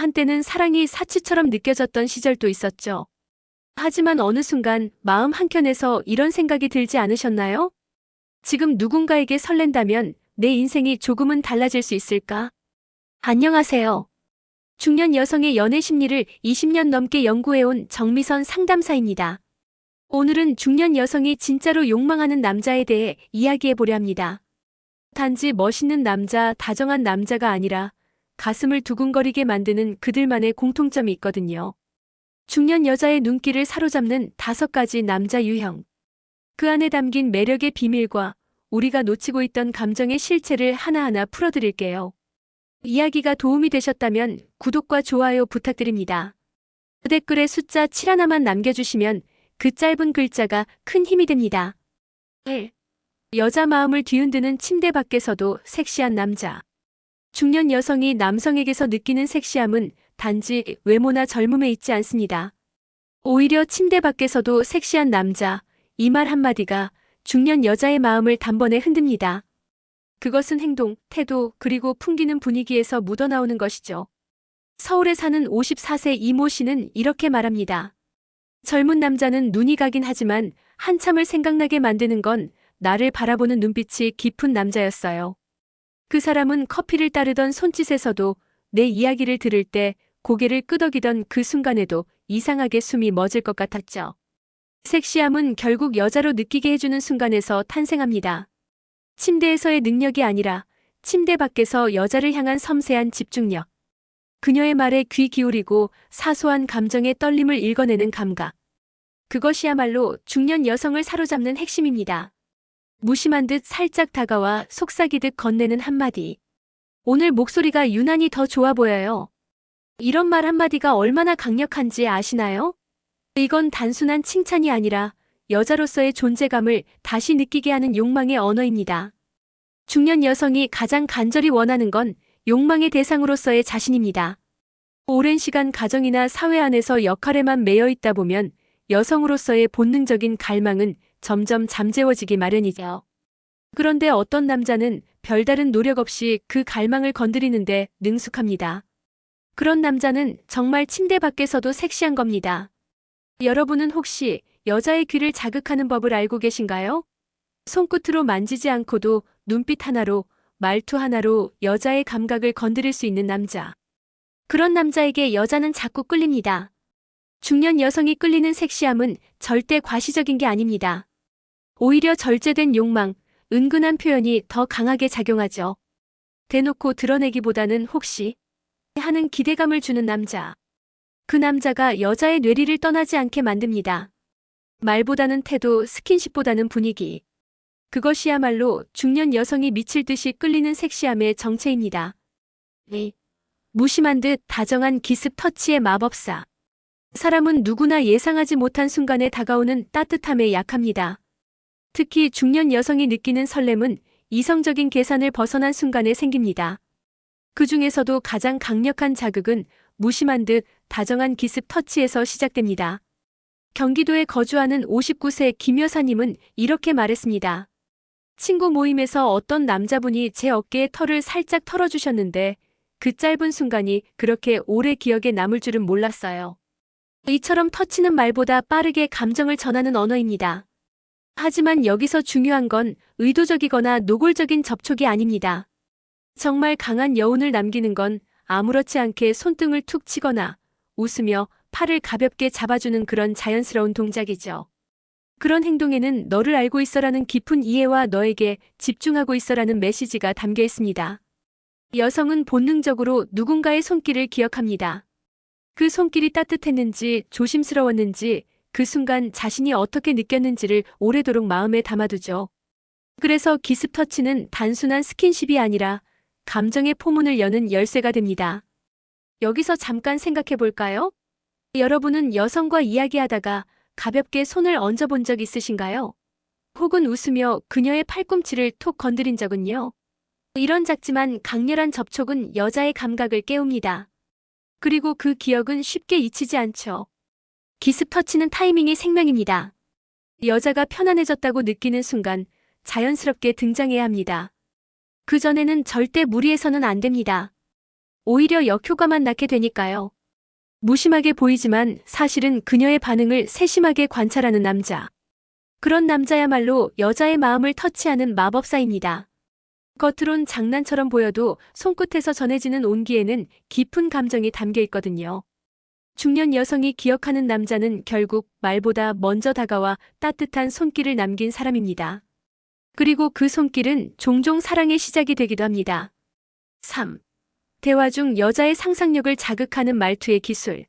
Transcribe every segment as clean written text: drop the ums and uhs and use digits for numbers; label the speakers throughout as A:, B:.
A: 한때는 사랑이 사치처럼 느껴졌던 시절도 있었죠. 하지만 어느 순간 마음 한켠에서 이런 생각이 들지 않으셨나요? 지금 누군가에게 설렌다면 내 인생이 조금은 달라질 수 있을까? 안녕하세요. 중년 여성의 연애 심리를 20년 넘게 연구해온 정미선 상담사입니다. 오늘은 중년 여성이 진짜로 욕망하는 남자에 대해 이야기해 보려 합니다. 단지 멋있는 남자, 다정한 남자가 아니라 가슴을 두근거리게 만드는 그들만의 공통점이 있거든요. 중년 여자의 눈길을 사로잡는 5가지 남자 유형. 그 안에 담긴 매력의 비밀과 우리가 놓치고 있던 감정의 실체를 하나하나 풀어드릴게요. 이야기가 도움이 되셨다면 구독과 좋아요 부탁드립니다. 댓글에 숫자 7 하나만 남겨주시면 그 짧은 글자가 큰 힘이 됩니다. 1. 여자 마음을 뒤흔드는 침대 밖에서도 섹시한 남자. 중년 여성이 남성에게서 느끼는 섹시함은 단지 외모나 젊음에 있지 않습니다. 오히려 침대 밖에서도 섹시한 남자, 이 말 한마디가 중년 여자의 마음을 단번에 흔듭니다. 그것은 행동, 태도, 그리고 풍기는 분위기에서 묻어나오는 것이죠. 서울에 사는 54세 이모 씨는 이렇게 말합니다. 젊은 남자는 눈이 가긴 하지만 한참을 생각나게 만드는 건 나를 바라보는 눈빛이 깊은 남자였어요. 그 사람은 커피를 따르던 손짓에서도 내 이야기를 들을 때 고개를 끄덕이던 그 순간에도 이상하게 숨이 멎을 것 같았죠. 섹시함은 결국 여자로 느끼게 해주는 순간에서 탄생합니다. 침대에서의 능력이 아니라 침대 밖에서 여자를 향한 섬세한 집중력. 그녀의 말에 귀 기울이고 사소한 감정의 떨림을 읽어내는 감각. 그것이야말로 중년 여성을 사로잡는 핵심입니다. 무심한 듯 살짝 다가와 속삭이듯 건네는 한마디. 오늘 목소리가 유난히 더 좋아 보여요. 이런 말 한마디가 얼마나 강력한지 아시나요? 이건 단순한 칭찬이 아니라 여자로서의 존재감을 다시 느끼게 하는 욕망의 언어입니다. 중년 여성이 가장 간절히 원하는 건 욕망의 대상으로서의 자신입니다. 오랜 시간 가정이나 사회 안에서 역할에만 매여 있다 보면 여성으로서의 본능적인 갈망은 점점 잠재워지기 마련이죠. 그런데 어떤 남자는 별다른 노력 없이 그 갈망을 건드리는데 능숙합니다. 그런 남자는 정말 침대 밖에서도 섹시한 겁니다. 여러분은 혹시 여자의 귀를 자극하는 법을 알고 계신가요? 손끝으로 만지지 않고도 눈빛 하나로, 말투 하나로 여자의 감각을 건드릴 수 있는 남자. 그런 남자에게 여자는 자꾸 끌립니다. 중년 여성이 끌리는 섹시함은 절대 과시적인 게 아닙니다. 오히려 절제된 욕망, 은근한 표현이 더 강하게 작용하죠. 대놓고 드러내기보다는 혹시 하는 기대감을 주는 남자. 그 남자가 여자의 뇌리를 떠나지 않게 만듭니다. 말보다는 태도, 스킨십보다는 분위기. 그것이야말로 중년 여성이 미칠 듯이 끌리는 섹시함의 정체입니다. 무심한 듯 다정한 기습 터치의 마법사. 사람은 누구나 예상하지 못한 순간에 다가오는 따뜻함에 약합니다. 특히 중년 여성이 느끼는 설렘은 이성적인 계산을 벗어난 순간에 생깁니다. 그 중에서도 가장 강력한 자극은 무심한 듯 다정한 기습 터치에서 시작됩니다. 경기도에 거주하는 59세 김 여사님은 이렇게 말했습니다. 친구 모임에서 어떤 남자분이 제 어깨에 털을 살짝 털어주셨는데 그 짧은 순간이 그렇게 오래 기억에 남을 줄은 몰랐어요. 이처럼 터치는 말보다 빠르게 감정을 전하는 언어입니다. 하지만 여기서 중요한 건 의도적이거나 노골적인 접촉이 아닙니다. 정말 강한 여운을 남기는 건 아무렇지 않게 손등을 툭 치거나 웃으며 팔을 가볍게 잡아주는 그런 자연스러운 동작이죠. 그런 행동에는 너를 알고 있어라는 깊은 이해와 너에게 집중하고 있어라는 메시지가 담겨 있습니다. 여성은 본능적으로 누군가의 손길을 기억합니다. 그 손길이 따뜻했는지 조심스러웠는지 그 순간 자신이 어떻게 느꼈는지를 오래도록 마음에 담아두죠. 그래서 기습 터치는 단순한 스킨십이 아니라 감정의 포문을 여는 열쇠가 됩니다. 여기서 잠깐 생각해 볼까요? 여러분은 여성과 이야기하다가 가볍게 손을 얹어본 적 있으신가요? 혹은 웃으며 그녀의 팔꿈치를 톡 건드린 적은요? 이런 작지만 강렬한 접촉은 여자의 감각을 깨웁니다. 그리고 그 기억은 쉽게 잊히지 않죠. 기습 터치는 타이밍이 생명입니다. 여자가 편안해졌다고 느끼는 순간 자연스럽게 등장해야 합니다. 그전에는 절대 무리해서는 안 됩니다. 오히려 역효과만 낳게 되니까요. 무심하게 보이지만 사실은 그녀의 반응을 세심하게 관찰하는 남자. 그런 남자야말로 여자의 마음을 터치하는 마법사입니다. 겉으론 장난처럼 보여도 손끝에서 전해지는 온기에는 깊은 감정이 담겨 있거든요. 중년 여성이 기억하는 남자는 결국 말보다 먼저 다가와 따뜻한 손길을 남긴 사람입니다. 그리고 그 손길은 종종 사랑의 시작이 되기도 합니다. 3. 대화 중 여자의 상상력을 자극하는 말투의 기술.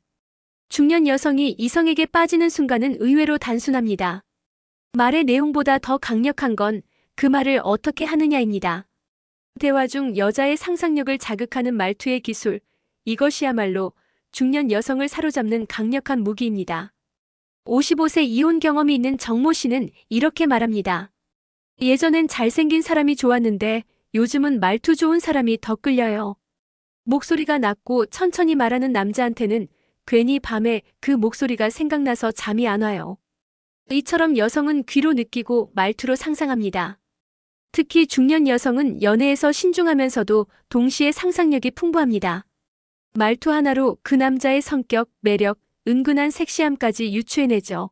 A: 중년 여성이 이성에게 빠지는 순간은 의외로 단순합니다. 말의 내용보다 더 강력한 건 그 말을 어떻게 하느냐입니다. 대화 중 여자의 상상력을 자극하는 말투의 기술, 이것이야말로 중년 여성을 사로잡는 강력한 무기입니다. 55세 이혼 경험이 있는 정모 씨는 이렇게 말합니다. 예전엔 잘생긴 사람이 좋았는데 요즘은 말투 좋은 사람이 더 끌려요. 목소리가 낮고 천천히 말하는 남자한테는 괜히 밤에 그 목소리가 생각나서 잠이 안 와요. 이처럼 여성은 귀로 느끼고 말투로 상상합니다. 특히 중년 여성은 연애에서 신중하면서도 동시에 상상력이 풍부합니다. 말투 하나로 그 남자의 성격, 매력, 은근한 섹시함까지 유추해내죠.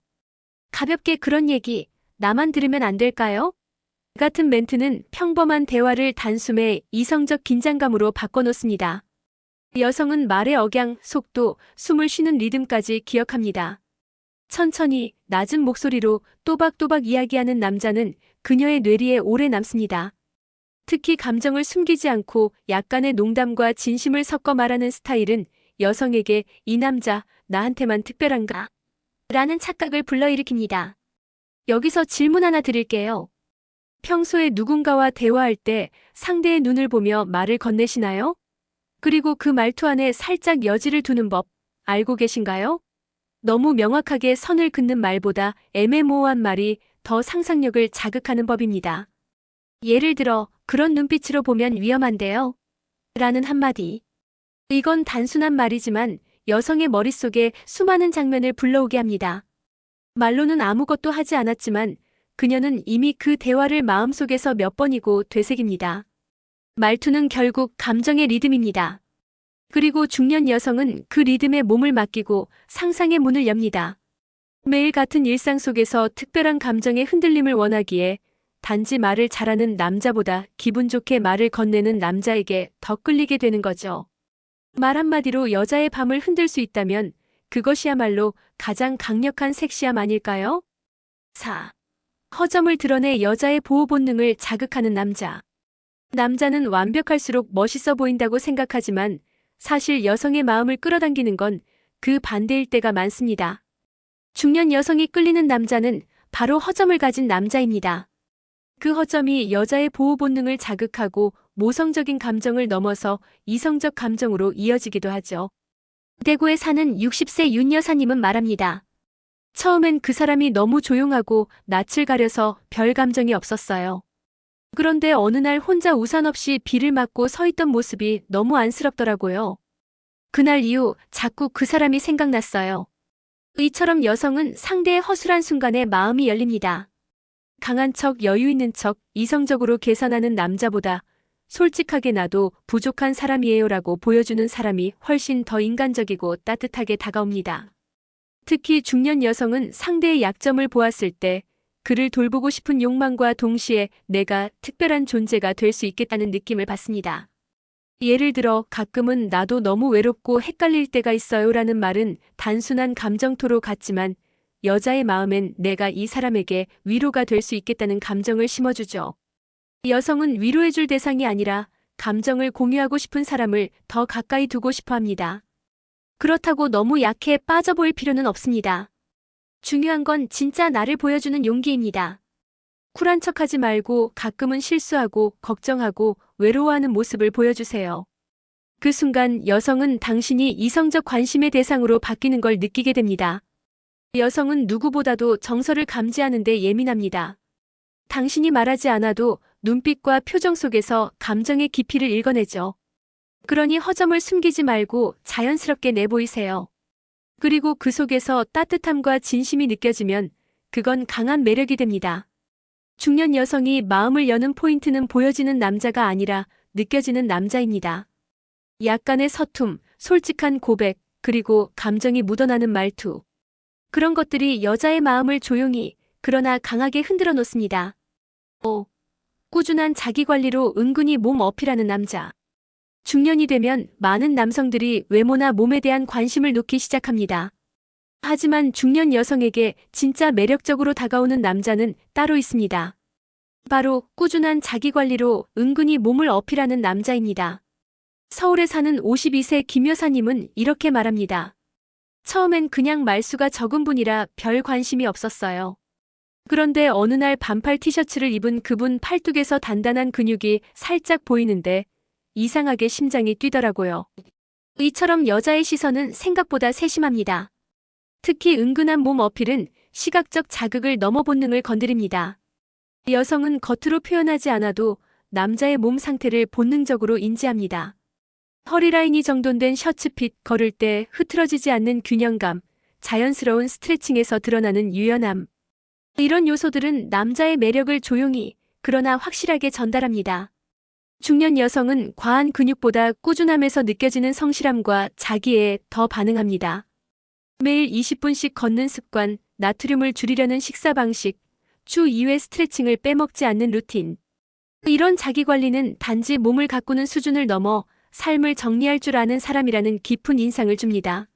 A: 가볍게 그런 얘기, 나만 들으면 안 될까요? 같은 멘트는 평범한 대화를 단숨에 이성적 긴장감으로 바꿔놓습니다. 여성은 말의 억양, 속도, 숨을 쉬는 리듬까지 기억합니다. 천천히, 낮은 목소리로 또박또박 이야기하는 남자는 그녀의 뇌리에 오래 남습니다. 특히 감정을 숨기지 않고 약간의 농담과 진심을 섞어 말하는 스타일은 여성에게 이 남자, 나한테만 특별한가? 라는 착각을 불러일으킵니다. 여기서 질문 하나 드릴게요. 평소에 누군가와 대화할 때 상대의 눈을 보며 말을 건네시나요? 그리고 그 말투 안에 살짝 여지를 두는 법 알고 계신가요? 너무 명확하게 선을 긋는 말보다 애매모호한 말이 더 상상력을 자극하는 법입니다. 예를 들어 그런 눈빛으로 보면 위험한데요. 라는 한마디. 이건 단순한 말이지만 여성의 머릿속에 수많은 장면을 불러오게 합니다. 말로는 아무것도 하지 않았지만 그녀는 이미 그 대화를 마음속에서 몇 번이고 되새깁니다. 말투는 결국 감정의 리듬입니다. 그리고 중년 여성은 그 리듬에 몸을 맡기고 상상의 문을 엽니다. 매일 같은 일상 속에서 특별한 감정의 흔들림을 원하기에 단지 말을 잘하는 남자보다 기분 좋게 말을 건네는 남자에게 더 끌리게 되는 거죠. 말 한마디로 여자의 밤을 흔들 수 있다면 그것이야말로 가장 강력한 섹시함 아닐까요? 4. 허점을 드러내 여자의 보호 본능을 자극하는 남자. 남자는 완벽할수록 멋있어 보인다고 생각하지만 사실 여성의 마음을 끌어당기는 건 그 반대일 때가 많습니다. 중년 여성이 끌리는 남자는 바로 허점을 가진 남자입니다. 그 허점이 여자의 보호 본능을 자극하고 모성적인 감정을 넘어서 이성적 감정으로 이어지기도 하죠. 대구에 사는 60세 윤 여사님은 말합니다. 처음엔 그 사람이 너무 조용하고 낯을 가려서 별 감정이 없었어요. 그런데 어느 날 혼자 우산 없이 비를 맞고 서 있던 모습이 너무 안쓰럽더라고요. 그날 이후 자꾸 그 사람이 생각났어요. 이처럼 여성은 상대의 허술한 순간에 마음이 열립니다. 강한 척, 여유 있는 척, 이성적으로 계산하는 남자보다 솔직하게 나도 부족한 사람이에요라고 보여주는 사람이 훨씬 더 인간적이고 따뜻하게 다가옵니다. 특히 중년 여성은 상대의 약점을 보았을 때 그를 돌보고 싶은 욕망과 동시에 내가 특별한 존재가 될 수 있겠다는 느낌을 받습니다. 예를 들어 가끔은 나도 너무 외롭고 헷갈릴 때가 있어요라는 말은 단순한 감정토로 같지만 여자의 마음엔 내가 이 사람에게 위로가 될 수 있겠다는 감정을 심어주죠. 여성은 위로해줄 대상이 아니라 감정을 공유하고 싶은 사람을 더 가까이 두고 싶어 합니다. 그렇다고 너무 약해 빠져 보일 필요는 없습니다. 중요한 건 진짜 나를 보여주는 용기입니다. 쿨한 척하지 말고 가끔은 실수하고 걱정하고 외로워하는 모습을 보여주세요. 그 순간 여성은 당신이 이성적 관심의 대상으로 바뀌는 걸 느끼게 됩니다. 여성은 누구보다도 정서를 감지하는 데 예민합니다. 당신이 말하지 않아도 눈빛과 표정 속에서 감정의 깊이를 읽어내죠. 그러니 허점을 숨기지 말고 자연스럽게 내보이세요. 그리고 그 속에서 따뜻함과 진심이 느껴지면 그건 강한 매력이 됩니다. 중년 여성이 마음을 여는 포인트는 보여지는 남자가 아니라 느껴지는 남자입니다. 약간의 서툼, 솔직한 고백, 그리고 감정이 묻어나는 말투. 그런 것들이 여자의 마음을 조용히, 그러나 강하게 흔들어 놓습니다. 5. 꾸준한 자기관리로 은근히 몸 어필하는 남자. 중년이 되면 많은 남성들이 외모나 몸에 대한 관심을 놓기 시작합니다. 하지만 중년 여성에게 진짜 매력적으로 다가오는 남자는 따로 있습니다. 바로 꾸준한 자기관리로 은근히 몸을 어필하는 남자입니다. 서울에 사는 52세 김 여사님은 이렇게 말합니다. 처음엔 그냥 말수가 적은 분이라 별 관심이 없었어요. 그런데 어느 날 반팔 티셔츠를 입은 그분 팔뚝에서 단단한 근육이 살짝 보이는데 이상하게 심장이 뛰더라고요. 이처럼 여자의 시선은 생각보다 세심합니다. 특히 은근한 몸 어필은 시각적 자극을 넘어 본능을 건드립니다. 여성은 겉으로 표현하지 않아도 남자의 몸 상태를 본능적으로 인지합니다. 허리라인이 정돈된 셔츠핏, 걸을 때 흐트러지지 않는 균형감, 자연스러운 스트레칭에서 드러나는 유연함. 이런 요소들은 남자의 매력을 조용히, 그러나 확실하게 전달합니다. 중년 여성은 과한 근육보다 꾸준함에서 느껴지는 성실함과 자기애에 더 반응합니다. 매일 20분씩 걷는 습관, 나트륨을 줄이려는 식사 방식, 주 2회 스트레칭을 빼먹지 않는 루틴. 이런 자기관리는 단지 몸을 가꾸는 수준을 넘어 삶을 정리할 줄 아는 사람이라는 깊은 인상을 줍니다.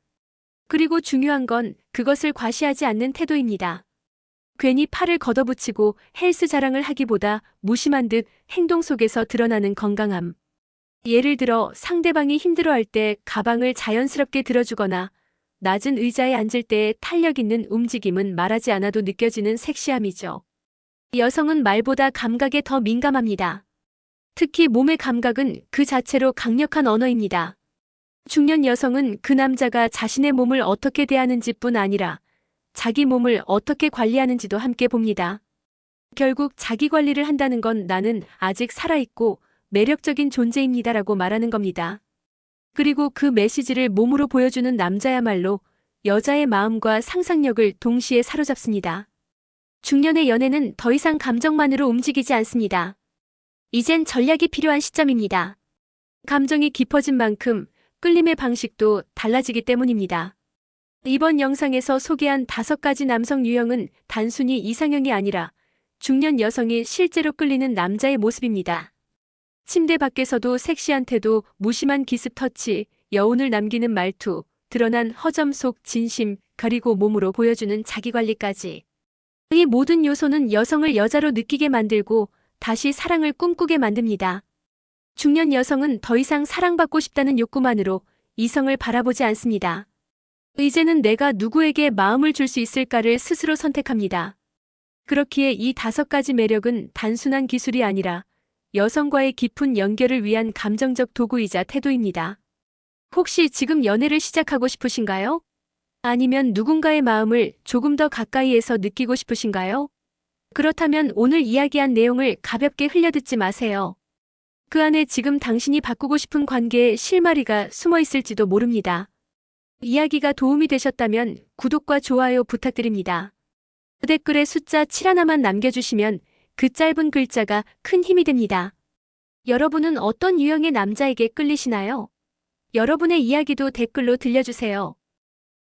A: 그리고 중요한 건 그것을 과시하지 않는 태도입니다. 괜히 팔을 걷어붙이고 헬스 자랑을 하기보다 무심한 듯 행동 속에서 드러나는 건강함. 예를 들어 상대방이 힘들어할 때 가방을 자연스럽게 들어주거나 낮은 의자에 앉을 때 탄력 있는 움직임은 말하지 않아도 느껴지는 섹시함이죠. 여성은 말보다 감각에 더 민감합니다. 특히 몸의 감각은 그 자체로 강력한 언어입니다. 중년 여성은 그 남자가 자신의 몸을 어떻게 대하는지뿐 아니라 자기 몸을 어떻게 관리하는지도 함께 봅니다. 결국 자기 관리를 한다는 건 나는 아직 살아있고 매력적인 존재입니다라고 말하는 겁니다. 그리고 그 메시지를 몸으로 보여주는 남자야말로 여자의 마음과 상상력을 동시에 사로잡습니다. 중년의 연애는 더 이상 감정만으로 움직이지 않습니다. 이젠 전략이 필요한 시점입니다. 감정이 깊어진 만큼 끌림의 방식도 달라지기 때문입니다. 이번 영상에서 소개한 5가지 남성 유형은 단순히 이상형이 아니라 중년 여성이 실제로 끌리는 남자의 모습입니다. 침대 밖에서도 섹시한 태도, 무심한 기습 터치, 여운을 남기는 말투, 드러난 허점 속 진심, 그리고 몸으로 보여주는 자기관리까지. 이 모든 요소는 여성을 여자로 느끼게 만들고 다시 사랑을 꿈꾸게 만듭니다. 중년 여성은 더 이상 사랑받고 싶다는 욕구만으로 이성을 바라보지 않습니다. 이제는 내가 누구에게 마음을 줄 수 있을까를 스스로 선택합니다. 그렇기에 이 5가지 매력은 단순한 기술이 아니라 여성과의 깊은 연결을 위한 감정적 도구이자 태도입니다. 혹시 지금 연애를 시작하고 싶으신가요? 아니면 누군가의 마음을 조금 더 가까이에서 느끼고 싶으신가요? 그렇다면 오늘 이야기한 내용을 가볍게 흘려듣지 마세요. 그 안에 지금 당신이 바꾸고 싶은 관계의 실마리가 숨어 있을지도 모릅니다. 이야기가 도움이 되셨다면 구독과 좋아요 부탁드립니다. 댓글에 숫자 7 하나만 남겨주시면 그 짧은 글자가 큰 힘이 됩니다. 여러분은 어떤 유형의 남자에게 끌리시나요? 여러분의 이야기도 댓글로 들려주세요.